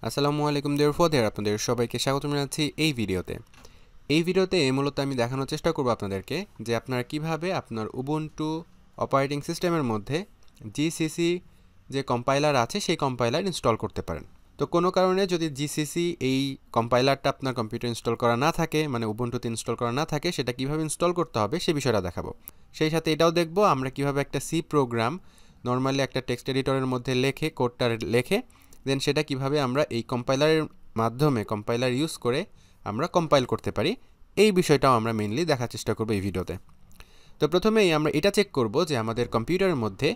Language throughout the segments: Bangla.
আসসালামু আলাইকুম ডিয়ার ফোদের আপনাদের সবাইকে স্বাগত জানাচ্ছি এই ভিডিওতে মূলত আমি দেখানোর চেষ্টা করব আপনাদেরকে যে আপনারা কিভাবে আপনার উবুন্টু অপারেটিং সিস্টেমের মধ্যে জিসিসি যে কম্পাইলার আছে সেই কম্পাইলার ইনস্টল করতে পারেন। তো কোনো কারণে যদি জিসিসি এই কম্পাইলারটা আপনার কম্পিউটার ইনস্টল করা না থাকে, মানে উবুন্টুতে ইনস্টল করা না থাকে, সেটা কিভাবে ইনস্টল করতে হবে সেই বিষয়টা দেখাবো। সেই সাথে এটাও দেখব আমরা কিভাবে একটা সি প্রোগ্রাম নর্মালি একটা টেক্সট এডিটরের মধ্যে লেখে কোডটা লেখে দেন সেটা কিভাবে আমরা এই কম্পাইলারের মাধ্যমে কম্পাইলার ইউজ করে আমরা কম্পাইল করতে পারি, এই বিষয়টাও আমরা মেইনলি দেখার চেষ্টা করব এই ভিডিওতে। তো প্রথমেই আমরা এটা চেক করব যে আমাদের কম্পিউটারের মধ্যে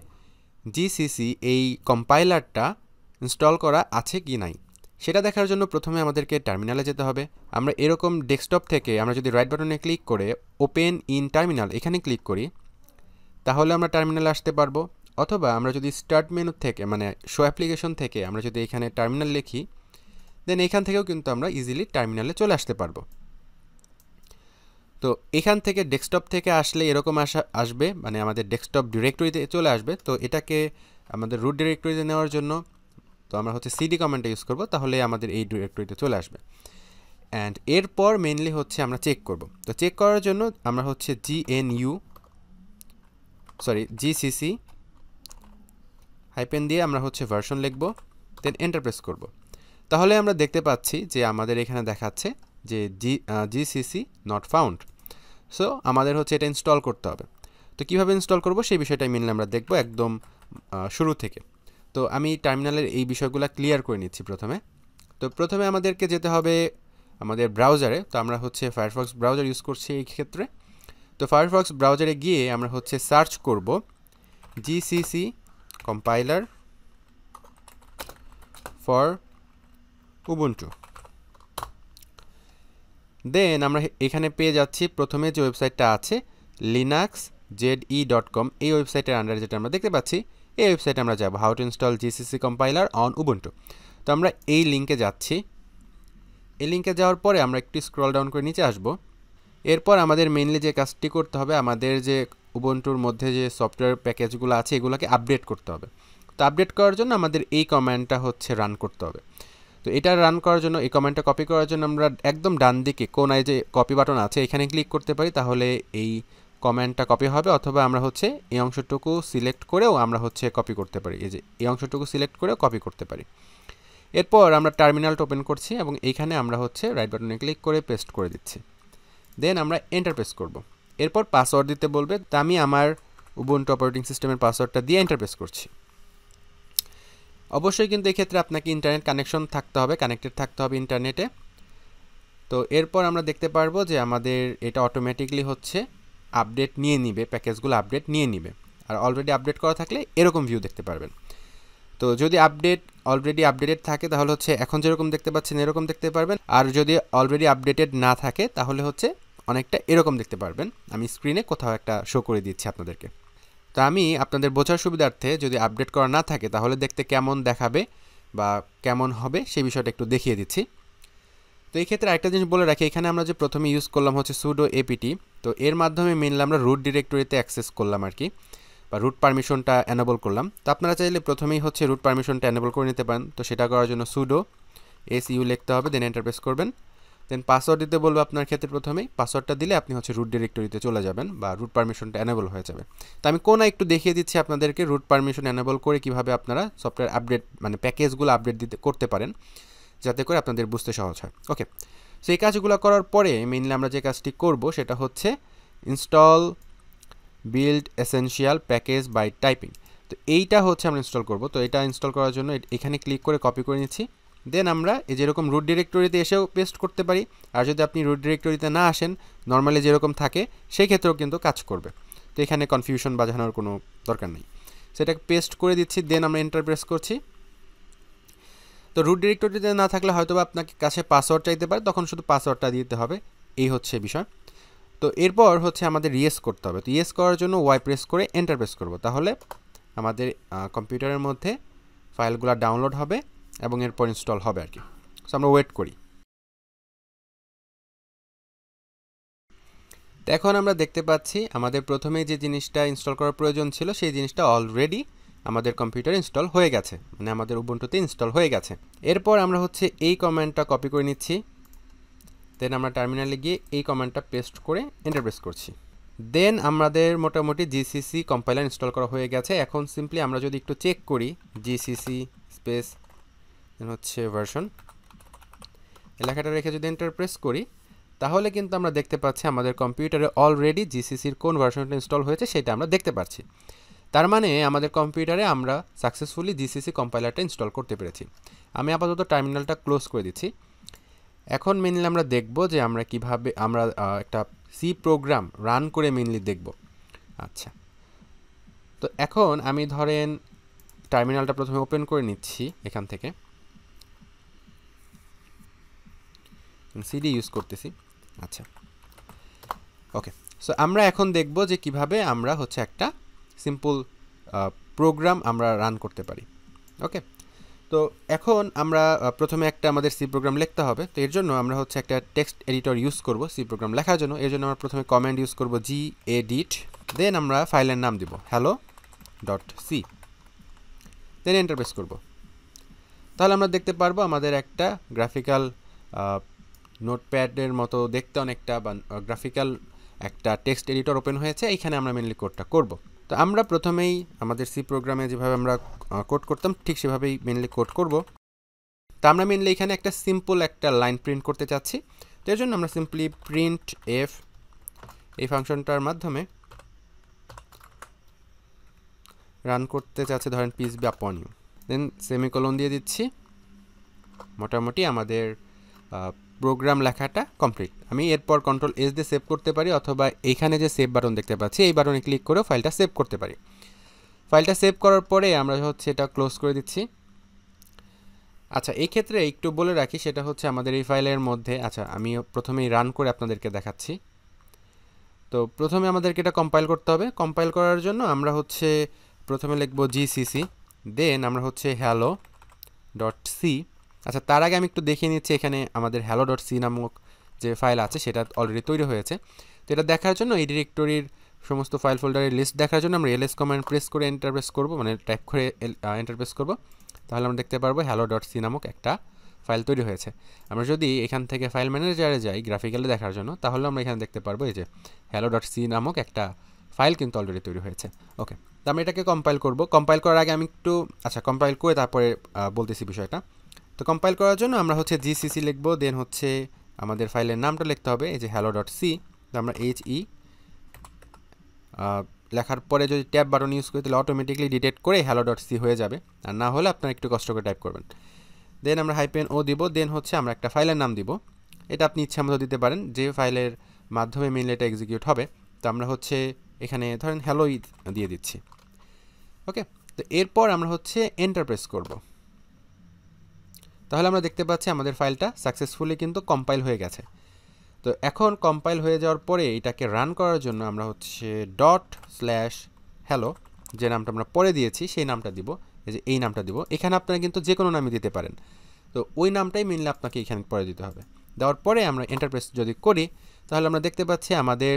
জিসিসি এই কম্পাইলারটা ইনস্টল করা আছে কি নাই সেটা দেখার জন্য প্রথমে আমাদেরকে টার্মিনালে যেতে হবে। আমরা এরকম ডেস্কটপ থেকে আমরা যদি রাইট বাটনে ক্লিক করে ওপেন ইন টার্মিনাল এখানে ক্লিক করি তাহলে আমরা টার্মিনালে আসতে পারবো, অথবা আমরা যদি স্টার্ট মেনু থেকে মানে শো অ্যাপ্লিকেশন থেকে আমরা যদি এখানে টার্মিনাল লিখি দেন এখান থেকেও কিন্তু আমরা ইজিলি টার্মিনালে চলে আসতে পারবো। তো এখান থেকে ডেস্কটপ থেকে আসলে এরকম আসবে, মানে আমাদের ডেস্কটপ ডিরেক্টরিতে চলে আসবে। তো এটাকে আমাদের রুট ডিরেক্টরিতে নেওয়ার জন্য তো আমরা সিডি কমান্ডটা ইউজ করব, তাহলে আমাদের এই ডিরেক্টরিতে চলে আসবে। অ্যান্ড এরপর মেইনলি আমরা চেক করব। তো চেক করার জন্য আমরা জিসিসি হাইপেন দিয়ে আমরা ভার্সন লিখব, দেন এন্টার প্রেস করব। তাহলে আমরা দেখতে পাচ্ছি যে আমাদের এখানে দেখাচ্ছে যে জিসিসি নট ফাউন্ড। সো আমাদের এটা ইনস্টল করতে হবে। তো কীভাবে ইনস্টল করব সেই বিষয়টাই মেনলি আমরা দেখব একদম শুরু থেকে। তো আমি টার্মিনালের এই বিষয়গুলো ক্লিয়ার করে নিচ্ছি প্রথমে। তো প্রথমে আমাদেরকে যেতে হবে আমাদের ব্রাউজারে। তো আমরা ফায়ারফক্স ব্রাউজার ইউজ করছি এই ক্ষেত্রে। তো ফায়ারফক্স ব্রাউজারে গিয়ে আমরা সার্চ করব জিসিসি কম্পাইলার ফর উবুন্টু। দেন আমরা এখানে পেয়ে যাচ্ছি প্রথমে যে ওয়েবসাইটটা আছে linuxze.com, এই ওয়েবসাইটের আন্ডারে যেটা আমরা দেখতে পাচ্ছি এই ওয়েবসাইটে আমরা যাব, how to install GCC compiler on Ubuntu. তো আমরা এই লিঙ্কে যাচ্ছি। এই লিঙ্কে যাওয়ার পরে আমরা একটু স্ক্রল ডাউন করে নিচে আসব। এরপর আমাদের মেইনলি যে কাজটি করতে হবে, আমাদের যে উবুন্টুর মধ্যে যে সফটওয়্যার প্যাকেজগুলো আছে এগুলোকে আপডেট করতে হবে। তো আপডেট করার জন্য আমাদের এই কমান্ডটা রান করতে হবে। তো এটা রান করার জন্য এই কমান্ডটা কপি করার জন্য আমরা একদম ডান দিকে কোনায় যে কপি বাটন আছে এখানে ক্লিক করতে পারি, তাহলে এই কমান্ডটা কপি হবে। অথবা আমরা এই অংশটুকু সিলেক্ট করেও আমরা কপি করতে পারি, এই যে এই অংশটুকু সিলেক্ট করেও কপি করতে পারি। এরপর আমরা টার্মিনালটা ওপেন করছি এবং এইখানে আমরা রাইট বাটনে ক্লিক করে পেস্ট করে দিচ্ছি। দেন আমরা এন্টার প্রেস করব। এরপর পাসওয়ার্ড দিতে বলবে, তা আমি আমার উবুন্টু অপারেটিং সিস্টেমের পাসওয়ার্ডটা দিয়ে এন্টার প্রেস করছি। অবশ্যই কিন্তু এই ক্ষেত্রে আপনাকে ইন্টারনেট কানেকশন থাকতে হবে, কানেক্টেড থাকতে হবে ইন্টারনেটে। তো এরপর আমরা দেখতে পারবো যে আমাদের এটা অটোমেটিকলি আপডেট নিয়ে নিবে, প্যাকেজগুলো আপডেট নিয়ে নিবে। আর অলরেডি আপডেট করা থাকলে এরকম ভিউ দেখতে পারবেন। তো যদি অলরেডি আপডেটেড থাকে তাহলে এখন যেরকম দেখতে পাচ্ছেন এরকম দেখতে পারবেন, আর যদি অলরেডি আপডেটেড না থাকে তাহলে অনেকটা এরকম দেখতে পারবেন। আমি স্ক্রিনে কোথাও একটা শো করে দিচ্ছি আপনাদেরকে। তো আমি আপনাদের বোঝার সুবিধার্থে যদি আপডেট করা না থাকে তাহলে দেখতে কেমন দেখাবে বা কেমন হবে সেই বিষয়টা একটু দেখিয়ে দিচ্ছি। তো এই ক্ষেত্রে একটা জিনিস বলে রাখি, এখানে আমরা যে প্রথমে ইউজ করলাম সুডো এপিটি। তো এর মাধ্যমে মেনলি আমরা রুট ডিরেক্টরিতে অ্যাক্সেস করলাম আর কি, বা রুট পারমিশনটা এনেবল করলাম। তো আপনারা চাইলে প্রথমেই রুট পারমিশনটা এনেবল করে নিতে পারেন। তো সেটা করার জন্য সুডো এসইউ লিখতে হবে, দেন এন্টার প্রেস করবেন। দেন পাসওয়ার্ড দিতে বলবো আপনার ক্ষেত্রে প্রথমেই। পাসওয়ার্ডটা দিলে আপনি রুট ডিরেক্টরিতে চলে যাবেন বা রুট পারমিশনটা এনেবল হয়ে যাবে। তো আমি একটু দেখিয়ে দিচ্ছি আপনাদেরকে রুট পারমিশন এনেবল করে কিভাবে আপনারা সফটওয়্যার আপডেট মানে প্যাকেজগুলো আপডেট করতে পারেন, যাতে করে আপনাদের বুঝতে সহজ হয়। ওকে, সো এই কাজগুলো করার পরে মেইনলি আমরা যে কাজটি করব সেটা install build essential package by typing. তো এইটা আমরা ইনস্টল করব। তো এটা ইনস্টল করার জন্য এখানে ক্লিক করে কপি করে নিচ্ছি। দেন আমরা যেরকম রুট ডিরেক্টরিতে এসেও পেস্ট করতে পারি, আর যদি আপনি রুট ডিরেক্টরিতে না আসেন নর্মালি যেরকম থাকে সেই ক্ষেত্রেও কিন্তু কাজ করবে। তো এখানে কনফিউশন বাজানোর কোনো দরকার নেই। সেটাকে পেস্ট করে দিচ্ছি, দেন আমরা এন্টার প্রেস করছি। তো রুট ডিরেক্টরিতে না থাকলে হয়তো আপনাকে কাছে পাসওয়ার্ড চাইতে পারে, তখন শুধু পাসওয়ার্ডটা দিতে হবে, এই বিষয়। তো এরপর আমাদের ইয়েস করতে হবে। তো ইয়েস করার জন্য ওয়াই প্রেস করে এন্টার প্রেস করব, তাহলে আমাদের কম্পিউটারের মধ্যে ফাইলগুলো ডাউনলোড হবে এবং এরপর ইনস্টল হবে আর কি। সো আমরা ওয়েট করি। তো এখন আমরা দেখতে পাচ্ছি আমাদের প্রথমে যে জিনিসটা ইনস্টল করার প্রয়োজন ছিল সেই জিনিসটা অলরেডি আমাদের কম্পিউটারে ইনস্টল হয়ে গেছে, মানে আমাদের উবুন্টুতে ইনস্টল হয়ে গেছে। এরপর আমরা হচ্ছে এই কমান্ডটা কপি করে নিচ্ছি, দেন আমরা টার্মিনালে গিয়ে এই কমান্ডটা পেস্ট করে এন্টার প্রেস করছি। দেন আমাদের মোটামুটি জিসিসি কম্পাইলার ইনস্টল করা হয়ে গেছে। এখন সিম্পলি আমরা যদি একটু চেক করি জিসিসি স্পেস দেন হচ্ছে ভার্সন, লেখাটা রেখে যদি এন্টার প্রেস করি, তাহলে কিন্তু আমরা দেখতে পাচ্ছি আমাদের কম্পিউটারে অলরেডি জিসিসির কোন ভার্সনটা ইনস্টল হয়েছে সেটা আমরা দেখতে পাচ্ছি। তার মানে আমাদের কম্পিউটারে আমরা সাকসেসফুলি জিসিসি কম্পাইলারটা ইনস্টল করতে পেরেছি। আমি আপাতত টার্মিনালটা ক্লোজ করে দিচ্ছি। এখন মেনলি আমরা দেখব যে আমরা কিভাবে আমরা একটা সি প্রোগ্রাম রান করে মেনলি দেখব। আচ্ছা, তো এখন আমি ধরেন টার্মিনালটা প্রথমে ওপেন করে নিচ্ছি এখান থেকে, সিডি ইউজ করতেছি। আচ্ছা, ওকে, সো আমরা এখন দেখব যে কিভাবে আমরা হচ্ছে একটা সিম্পল প্রোগ্রাম আমরা রান করতে পারি। ওকে, তো এখন আমরা প্রথমে একটা আমাদের সি প্রোগ্রাম লিখতে হবে। তো এর জন্য আমরা হচ্ছে একটা টেক্সট এডিটর ইউজ করব সি প্রোগ্রাম লেখার জন্য। এর জন্য আমরা প্রথমে কমান্ড ইউজ করব gedit, দেন আমরা ফাইলের নাম দিব hello.c, দেন এন্টার প্রেস করব। তাহলে আমরা দেখতে পারবো আমাদের একটা গ্রাফিক্যাল নোটপ্যাডের মতো দেখতে অনেকটা বা গ্রাফিক্যাল একটা টেক্সট এডিটর ওপেন হয়েছে। এইখানে আমরা মেনলি কোডটা করব। তো আমরা প্রথমেই আমাদের সি প্রোগ্রামে যেভাবে আমরা কোড করতাম ঠিক সেভাবেই মেনলি কোড করব। তো আমরা মেনলি এখানে একটা সিম্পল একটা লাইন প্রিন্ট করতে চাচ্ছি। তো এর জন্য আমরা সিম্পলি প্রিন্ট এফ এই ফাংশনটার মাধ্যমে রান করতে চাচ্ছি, ধরেন peace be upon you, then semicolon দিয়ে দিচ্ছি। মোটামুটি আমাদের প্রোগ্রাম লেখাটা কমপ্লিট। আমি এরপর কন্ট্রোল এস দিয়ে সেভ করতে পারি, অথবা এইখানে যে সেভ বাটন দেখতে পাচ্ছি এই বাটনে ক্লিক করেও ফাইলটা সেভ করতে পারি। ফাইলটা সেভ করার পরে আমরা হচ্ছে এটা ক্লোজ করে দিচ্ছি। আচ্ছা, এই ক্ষেত্রে একটু বলে রাখি, সেটা হচ্ছে আমাদের এই ফাইলের মধ্যে, আচ্ছা আমি প্রথমেই রান করে আপনাদেরকে দেখাচ্ছি। তো প্রথমে আমাদেরকে এটা কম্পাইল করতে হবে। কম্পাইল করার জন্য আমরা হচ্ছে প্রথমে লিখব জিসিসি, দেন আমরা হচ্ছে hello.c। আচ্ছা, তার আগে আমি একটু দেখিয়ে নিচ্ছি এখানে আমাদের hello.c নামক যে ফাইল আছে সেটা অলরেডি তৈরি হয়েছে। তো এটা দেখার জন্য এই ডিরেক্টরির সমস্ত ফাইল ফোল্ডারের লিস্ট দেখার জন্য আমরা ls কমান্ড প্রেস করে এন্টার প্রেস করব, মানে টাইপ করে এন্টার প্রেস করব। তাহলে আমরা দেখতে পারবো hello.c নামক একটা ফাইল তৈরি হয়েছে। আমরা যদি এখান থেকে ফাইল ম্যানেজারে যাই গ্রাফিক্যালি দেখার জন্য, তাহলে আমরা এখানে দেখতে পারবো এই যে hello.c নামক একটা ফাইল কিন্তু অলরেডি তৈরি হয়েছে। ওকে, তো আমি এটাকে কম্পাইল করব। কম্পাইল করার আগে আমি একটু কম্পাইল করে তারপরে বলতেছি বিষয়টা। তো কম্পাইল করার জন্য আমরা হচ্ছে জিসিসি লিখব, দেন হচ্ছে আমাদের ফাইলের নামটা লিখতে হবে এই যে hello.c। তো আমরা HE লেখার পরে যদি ট্যাব বাটন ইউজ করি তাহলে অটোমেটিকলি ডিটেক্ট করে hello.c হয়ে যাবে, আর না হলে আপনারা একটু কষ্ট করে টাইপ করবেন। দেন আমরা -o দিব, দেন হচ্ছে আমরা একটা ফাইলের নাম দিব। এটা আপনি ইচ্ছা মতো দিতে পারেন, যে ফাইলের মাধ্যমে মেইনলি এটা এক্সিকিউট হবে। তো আমরা হচ্ছে এখানে ধরেন হ্যালো দিয়ে দিচ্ছি। ওকে, তো এরপর আমরা হচ্ছে এন্টার প্রেস করব। তাহলে আমরা দেখতে পাচ্ছি আমাদের ফাইলটা সাকসেসফুলি কিন্তু কম্পাইল হয়ে গেছে। তো এখন কম্পাইল হয়ে যাওয়ার পরে এটাকে রান করার জন্য আমরা হচ্ছে ./hello যে নামটা আমরা পরে দিয়েছি সেই নামটা দিব, এই যে এই নামটা দিব। এখানে আপনারা কিন্তু যে কোনো নামই দিতে পারেন, তো ওই নামটাই মেনলি আপনাকে এখানে পরে দিতে হবে। দেওয়ার পরে আমরা এন্টার প্রেস যদি করি তাহলে আমরা দেখতে পাচ্ছি আমাদের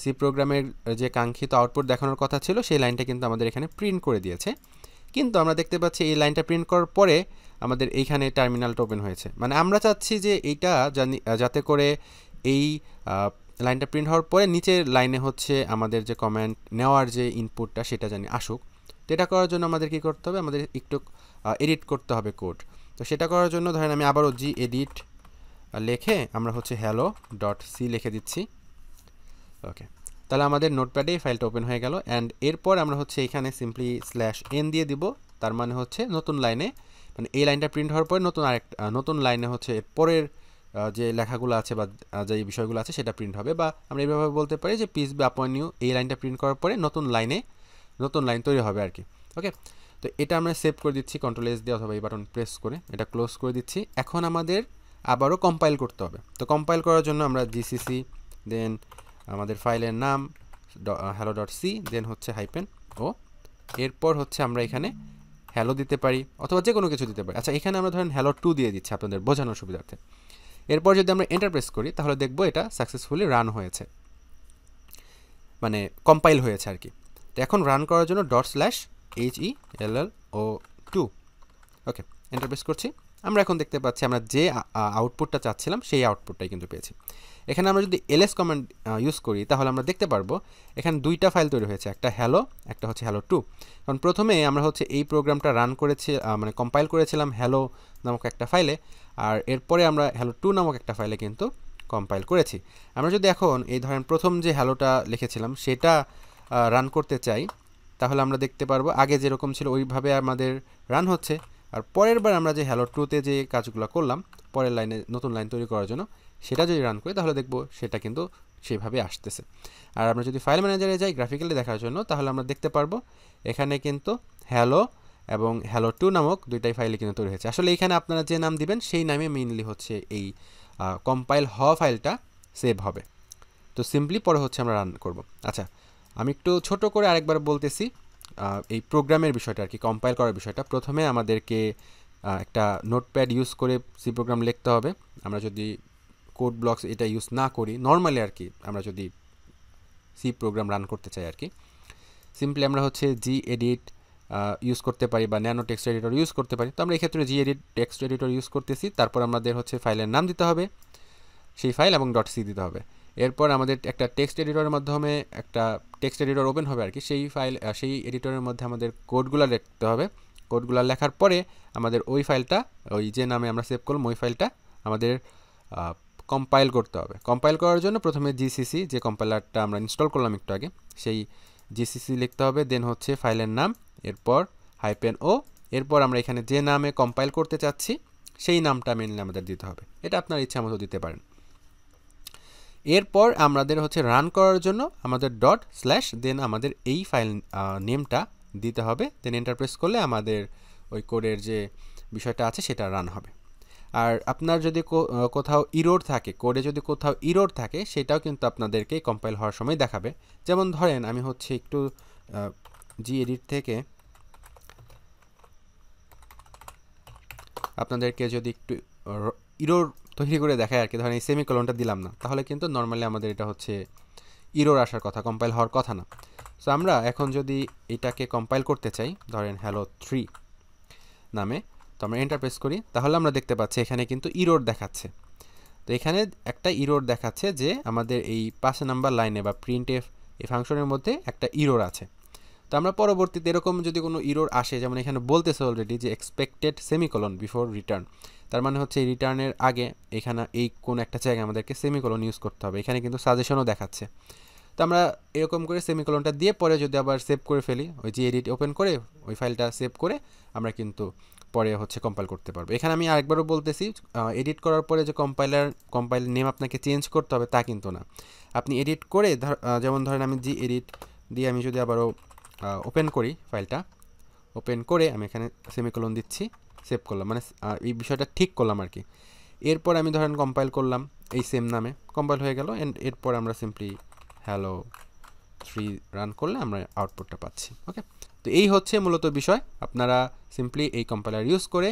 সি প্রোগ্রামের যে কাঙ্ক্ষিত আউটপুট দেখানোর কথা ছিল সেই লাইনটা কিন্তু আমাদের এখানে প্রিন্ট করে দিয়েছে। কিন্তু আমরা দেখতে পাচ্ছি এই লাইনটা প্রিন্ট করার পরে আমাদের এইখানে টার্মিনালটা ওপেন হয়েছে। মানে আমরা চাচ্ছি যে এইটা যাতে করে এই লাইনটা প্রিন্ট হওয়ার পরে নিচের লাইনে হচ্ছে আমাদের যে কমেন্ট নেওয়ার যে ইনপুটটা সেটা জানি আসুক। তো এটা করার জন্য আমাদের কী করতে হবে, আমাদের একটু এডিট করতে হবে কোড। তো সেটা করার জন্য ধরেন আমি আবারও gedit লিখে আমরা হচ্ছে hello.c লিখে দিচ্ছি। ওকে, তাহলে আমাদের নোটপ্যাডে এই ফাইলটা ওপেন হয়ে গেল। অ্যান্ড এরপর আমরা হচ্ছে এখানে সিম্পলি /n দিয়ে দিব, তার মানে হচ্ছে নতুন লাইনে, মানে এই লাইনটা প্রিন্ট হওয়ার পরে নতুন লাইনে হচ্ছে পরের যে লেখাগুলো আছে বা যে বিষয়গুলো আছে সেটা প্রিন্ট হবে। বা আমরা এইভাবে বলতে পারি যে পিস বি আপন ইউ, এই লাইনটা প্রিন্ট করার পরে নতুন লাইন তৈরি হবে আর কি। ওকে, তো এটা আমরা সেভ করে দিচ্ছি কন্ট্রোল এস দিয়ে, অথবা এই বাটন প্রেস করে এটা ক্লোজ করে দিচ্ছি। এখন আমাদের আবারও কম্পাইল করতে হবে। তো কম্পাইল করার জন্য আমরা জিসিসি, দেন আমাদের ফাইলের নাম hello.c, দেন হচ্ছে -o, এরপর হচ্ছে আমরা এখানে হ্যালো দিতে পারি অথবা যে কোনো কিছু দিতে পারি। আচ্ছা, এখানে আমরা ধরেন hello2 দিয়ে দিচ্ছি আপনাদের বোঝানোর সুবিধার্থে। এরপর যদি আমরা এন্টার প্রেস করি তাহলে দেখবো এটা সাকসেসফুলি রান হয়েছে, মানে কম্পাইল হয়েছে আর কি। তো এখন রান করার জন্য HELLO2 ওকে এন্টার প্রেস করছি আমরা এখন দেখতে পাচ্ছি আমরা যে আউটপুটটা চাচ্ছিলাম সেই আউটপুটটাই কিন্তু পেয়েছি এখানে আমরা যদি ls কমান্ড ইউজ করি তাহলে আমরা দেখতে পারবো এখানে দুইটা ফাইল তৈরি হয়েছে একটা হ্যালো একটা হচ্ছে hello2 কারণ প্রথমে আমরা হচ্ছে এই প্রোগ্রামটা রান করেছি মানে কম্পাইল করেছিলাম hello নামক একটা ফাইলে আর এরপরে আমরা hello2 নামক একটা ফাইলে কিন্তু কম্পাইল করেছি আমরা যদি এখন এই ধরেন প্রথম যে হ্যালোটা লিখেছিলাম সেটা রান করতে চাই তাহলে আমরা দেখতে পারবো আগে যেরকম ছিল ওইভাবে আমাদের রান হচ্ছে আর পরের বার আমরা যে hello2 তে যে কাজগুলো করলাম পরের লাইনে নতুন লাইন তৈরি করার জন্য সেটা যদি রান করি তাহলে দেখব সেটা কিন্তু সেভাবে আসতেছে আর আমরা যদি ফাইল ম্যানেজারে যাই গ্রাফিক্যালি দেখার জন্য তাহলে আমরা দেখতে পারবো এখানে কিন্তু hello এবং hello2 নামক দুইটাই ফাইলে কিন্তু তৈরি হয়েছে আসলে এখানে আপনারা যে নাম দিবেন সেই নামে মেইনলি হচ্ছে এই কম্পাইল হওয়া ফাইলটা সেভ হবে তো সিম্পলি পরে হচ্ছে আমরা রান করব আচ্ছা আমি একটু ছোট করে আরেকবার বলতেছি এই প্রোগ্রামের বিষয়টা আর কি কম্পাইল করার বিষয়টা প্রথমে আমাদেরকে একটা নোটপ্যাড ইউজ করে সি প্রোগ্রাম লিখতে হবে আমরা যদি কোড ব্লকস এটা ইউজ না করি নরমালি আর কি আমরা যদি সি প্রোগ্রাম রান করতে চাই আর কি সিম্পলি আমরা হচ্ছে gedit ইউজ করতে পারি বা ন্যানো টেক্সট এডিটর ইউজ করতে পারি তো আমরা এই ক্ষেত্রে gedit টেক্সট এডিটর ইউজ করতেছি তারপর আমাদের হচ্ছে ফাইলের নাম দিতে হবে সেই ফাইল এবং .c দিতে হবে এরপর আমাদের একটা টেক্সট এডিটরের মাধ্যমে একটা টেক্সট এডিটর ওপেন হবে আর কি সেই ফাইল সেই এডিটরের মধ্যে আমাদের কোডগুলো লিখতে হবে কোডগুলো লেখার পরে আমাদের ওই ফাইলটা ওই যে নামে আমরা সেভ করলাম ওই ফাইলটা আমাদের কম্পাইল করতে হবে কম্পাইল করার জন্য প্রথমে GCC যে কম্পাইলারটা আমরা ইনস্টল করলাম একটু আগে সেই GCC লিখতে হবে দেন হচ্ছে ফাইলের নাম এরপর -o এরপর আমরা এখানে যে নামে কম্পাইল করতে চাচ্ছি সেই নামটা মেনলি আমাদের দিতে হবে এটা আপনার ইচ্ছা মতো দিতে পারেন এরপর আমাদের হচ্ছে রান করার জন্য আমাদের দেন আমাদের এই ফাইল নেমটা দিতে হবে দেন এন্টার প্রেস করলে আমাদের ওই কোডের যে বিষয়টা আছে সেটা রান হবে আর আপনার যদি কোথাও ইরর থাকে কোডে যদি কোথাও ইরর থাকে সেটাও কিন্তু আপনাদেরকে কম্পাইল হওয়ার সময় দেখাবে যেমন ধরেন আমি হচ্ছে একটু gedit থেকে আপনাদেরকে যদি একটু ইরর তৈরি করে দেখায় আর কি ধরেন এই সেমিকোলনটা দিলাম না তাহলে কিন্তু নরমালি আমাদের এটা হচ্ছে ইরর আসার কথা কম্পাইল হওয়ার কথা না সো আমরা এখন যদি এটাকে কম্পাইল করতে চাই ধরেন hello3 নামে তো আমরা এন্টার প্রেস করি তাহলে আমরা দেখতে পাচ্ছি এখানে কিন্তু ইরর দেখাচ্ছে তো এখানে একটা ইরর দেখাচ্ছে যে আমাদের এই 5 নাম্বার লাইনে বা printf এই ফাংশনের মধ্যে একটা ইরর আছে তো আমরা পরবর্তীতে এরকম যদি কোনো ইরর আসে যেমন এখানে বলতেছে অলরেডি যে এক্সপেক্টেড সেমিকোলন বিফোর রিটার্ন তার মানে হচ্ছে এই রিটার্নের আগে এখানে এই কোন একটা জায়গায় আমাদেরকে সেমিকোলন ইউজ করতে হবে এখানে কিন্তু সাজেশনও দেখাচ্ছে তো আমরা এরকম করে সেমিকোলনটা দিয়ে পরে যদি আবার সেভ করে ফেলি ওই gedit ওপেন করে ওই ফাইলটা সেভ করে আমরা কিন্তু পরে হচ্ছে কম্পাইল করতে পারবো এখানে আমি আরেকবারও বলতেছি এডিট করার পরে যে কম্পাইল নেম আপনাকে চেঞ্জ করতে হবে তা কিন্তু না আপনি এডিট করে যেমন ধরেন আমি gedit দিয়ে আমি যদি আবারও ওপেন করি ফাইলটা ওপেন করে আমি এখানে সেমিকোলন দিচ্ছি সেভ করলাম মানে এই বিষয়টা ঠিক করলাম আর কি এরপর আমি ধরেন কম্পাইল করলাম এই সেম নামে কম্পাইল হয়ে গেল এন্ড এরপর আমরা সিম্পলি hello3 রান করলে আমরা আউটপুটটা পাচ্ছি ওকে তো এই হচ্ছে মূলত বিষয় আপনারা সিম্পলি এই কম্পাইলার ইউজ করে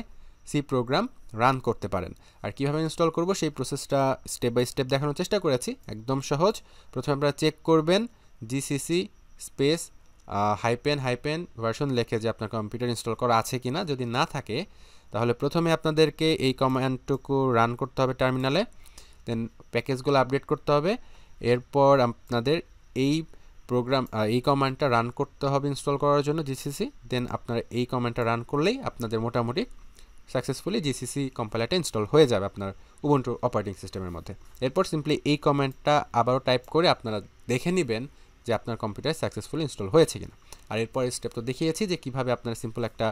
সি প্রোগ্রাম রান করতে পারেন আর কিভাবে ইনস্টল করব সেই প্রসেসটা স্টেপ বাই স্টেপ দেখানোর চেষ্টা করেছি একদম সহজ প্রথমে আপনারা চেক করবেন GCC স্পেস হাইপেন ভার্সন লিখে যে আপনার কম্পিউটার ইনস্টল করা আছে কিনা যদি না থাকে তাহলে প্রথমে আপনাদেরকে এই কমান্ডটুকু রান করতে হবে টার্মিনালে দেন প্যাকেজগুলো আপডেট করতে হবে এরপর আপনাদের এই প্রোগ্রাম এই কমান্ডটা রান করতে হবে ইনস্টল করার জন্য GCC দেন আপনারা এই কমান্ডটা রান করলেই আপনাদের মোটামুটি সাকসেসফুলি GCC কম্পাইলারটা ইনস্টল হয়ে যাবে আপনার Ubuntu অপারেটিং সিস্টেমের মধ্যে এরপর সিম্পলি এই কমান্ডটা আবারও টাইপ করে আপনারা দেখে নেবেন যে আপনার কম্পিউটারে সাকসেসফুলি ইনস্টল হয়েছে কিনা আর এরপর স্টেপ তো দেখিয়েছি যে কিভাবে আপনারা সিম্পল একটা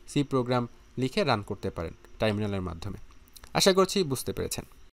সি প্রোগ্রাম লিখে রান করতে পারেন টার্মিনালের মাধ্যমে আশা করছি বুঝতে পেরেছেন